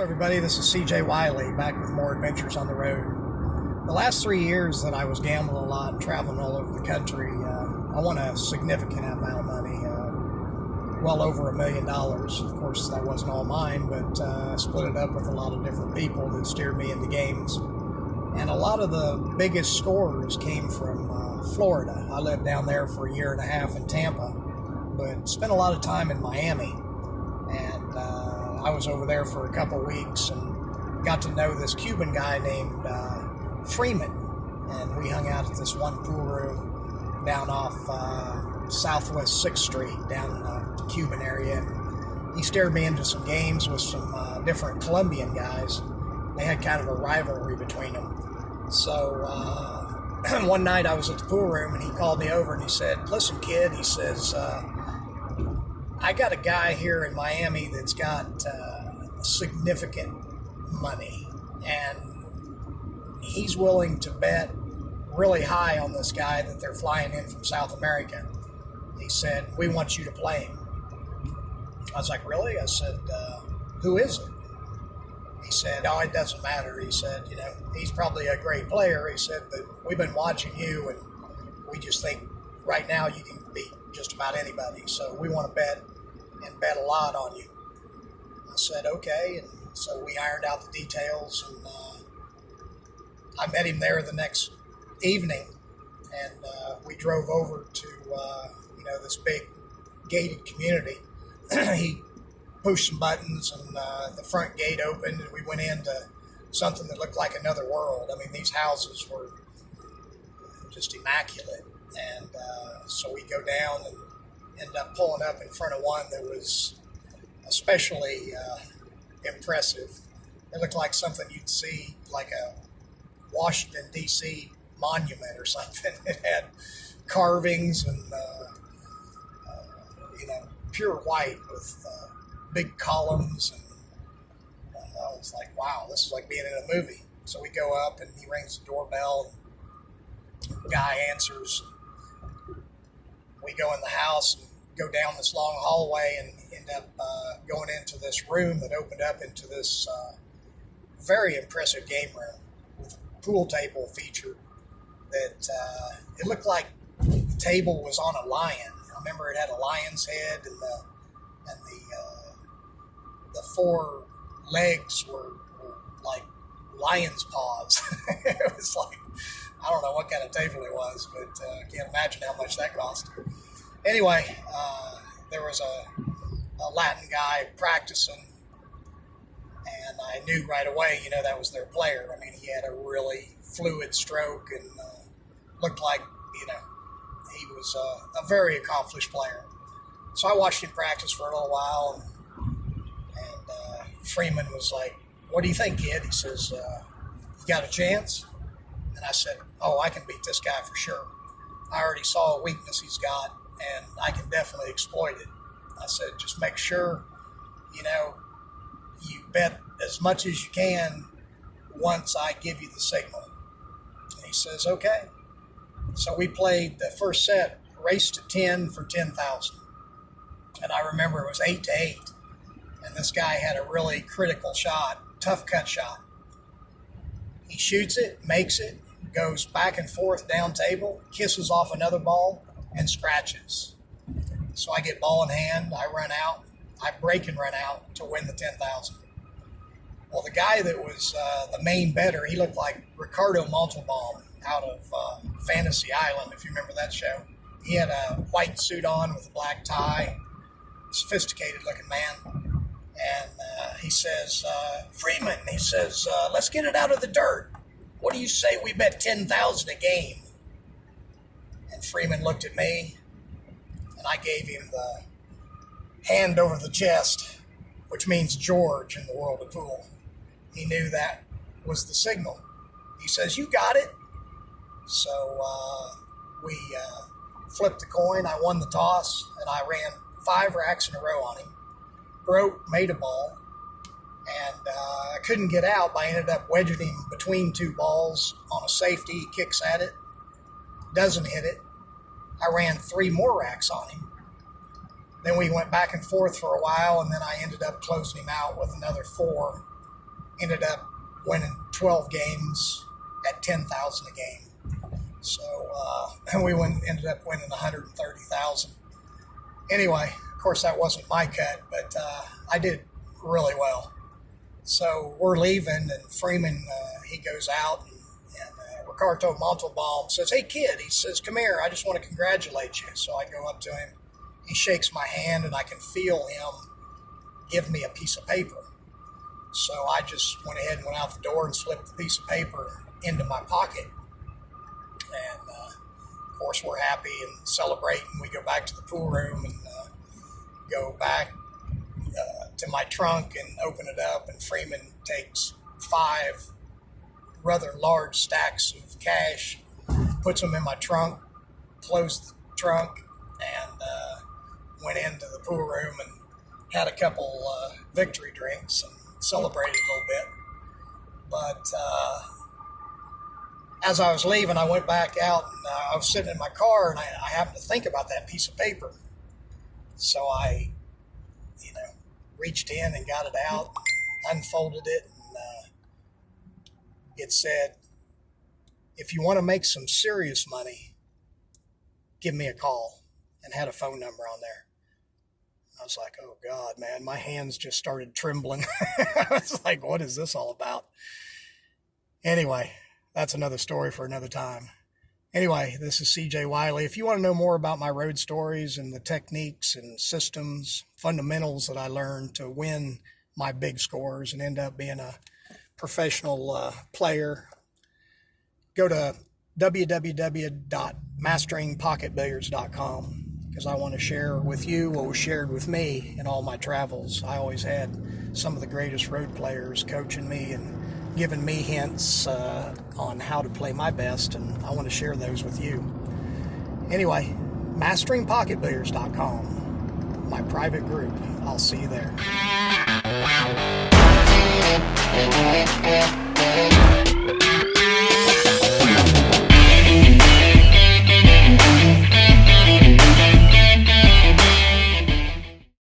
everybody, this is CJ Wiley, back with more adventures on the road. The last 3 years that I was gambling a lot and traveling all over the country, I won a significant amount of money, well over $1 million. Of course, that wasn't all mine, but I split it up with a lot of different people that steered me into games. And a lot of the biggest scorers came from Florida. I lived down there for 1.5 years in Tampa, but spent a lot of time in Miami. And I was over there for a couple weeks and got to know this Cuban guy named Freeman. And we hung out at this one pool room down off Southwest 6th Street down in a Cuban area. And he steered me into some games with some different Colombian guys. They had kind of a rivalry between them. So one night I was at the pool room and he called me over and he said, "Listen, kid," he says, "I got a guy here in Miami that's got significant money, and he's willing to bet really high on this guy that they're flying in from South America." He said, "We want you to play him." I was like, "Really?" I said, "Who is it?" He said, "Oh, it doesn't matter." He said, "He's probably a great player." He said, "But we've been watching you, and we just think right now you can beat just about anybody. So we want to bet a lot on you." I said, "Okay." And so we ironed out the details, and I met him there the next evening, and we drove over to, this big gated community. He pushed some buttons, and the front gate opened, and we went into something that looked like another world. I mean, these houses were just immaculate. And so we go down and end up pulling up in front of one that was especially impressive. It looked like something you'd see, like a Washington, D.C. monument or something. It had carvings and, pure white with big columns. And I was like, wow, this is like being in a movie. So we go up and he rings the doorbell. And the guy answers. We go in the house and go down this long hallway and end up going into this room that opened up into this very impressive game room with a pool table featured that it looked like the table was on a lion. I remember it had a lion's head, and the four legs were like lion's paws. It was like, I don't know what kind of table it was, but I can't imagine how much that cost. Anyway, there was a Latin guy practicing, and I knew right away, that was their player. I mean, he had a really fluid stroke and looked like, he was a very accomplished player. So I watched him practice for a little while, and Freeman was like, "What do you think, kid?" He says, "You got a chance?" And I said, "Oh, I can beat this guy for sure. I already saw a weakness he's got, and I can definitely exploit it." I said, "Just make sure, you bet as much as you can once I give you the signal." And he says, "Okay." So we played the first set, race to 10 for 10,000. And I remember it was 8-8. And this guy had a really critical shot, tough cut shot. He shoots it, makes it, goes back and forth down table, kisses off another ball, and scratches. So I get ball in hand, I run out, I break and run out to win the 10,000. Well, the guy that was the main bettor, he looked like Ricardo Montalban out of Fantasy Island, if you remember that show. He had a white suit on with a black tie, sophisticated looking man. And he says, "Freeman," he says, "let's get it out of the dirt. What do you say we bet 10,000 a game?" And Freeman looked at me, and I gave him the hand over the chest, which means George in the world of pool. He knew that was the signal. He says, "You got it." So we flipped the coin. I won the toss, and I ran 5 racks in a row on him. Broke, made a ball, and I couldn't get out, but I ended up wedging him between 2 balls on a safety. He kicks at it, doesn't hit it. I ran 3 more racks on him. Then we went back and forth for a while, and then I ended up closing him out with another 4. ended up winning 12 games at $10,000 a game. So and we ended up winning 130,000. Anyway, of course that wasn't my cut, but I did really well. So we're leaving, and Freeman, he goes out, and Ricardo Montalbaum says, "Hey kid," he says, "come here, I just want to congratulate you." So I go up to him, he shakes my hand, and I can feel him give me a piece of paper. So I just went ahead and went out the door and slipped the piece of paper into my pocket. And of course we're happy and celebrating. We go back to the pool room and go back to my trunk and open it up, and Freeman takes 5 rather large stacks of cash, puts them in my trunk, closed the trunk, and went into the pool room and had a couple victory drinks and celebrated a little bit. But as I was leaving, I went back out, and I was sitting in my car, and I happened to think about that piece of paper. So I, reached in and got it out, unfolded it, and it said, "If you want to make some serious money, give me a call," and had a phone number on there. I was like, oh God, man, my hands just started trembling. I was like, what is this all about? Anyway, that's another story for another time. Anyway, this is CJ Wiley. If you want to know more about my road stories and the techniques and systems, fundamentals that I learned to win my big scores and end up being a professional player, go to www.masteringpocketbilliards.com, because I want to share with you what was shared with me in all my travels. I always had some of the greatest road players coaching me and giving me hints on how to play my best, and I want to share those with you. Anyway, masteringpocketbilliards.com, my private group. I'll see you there.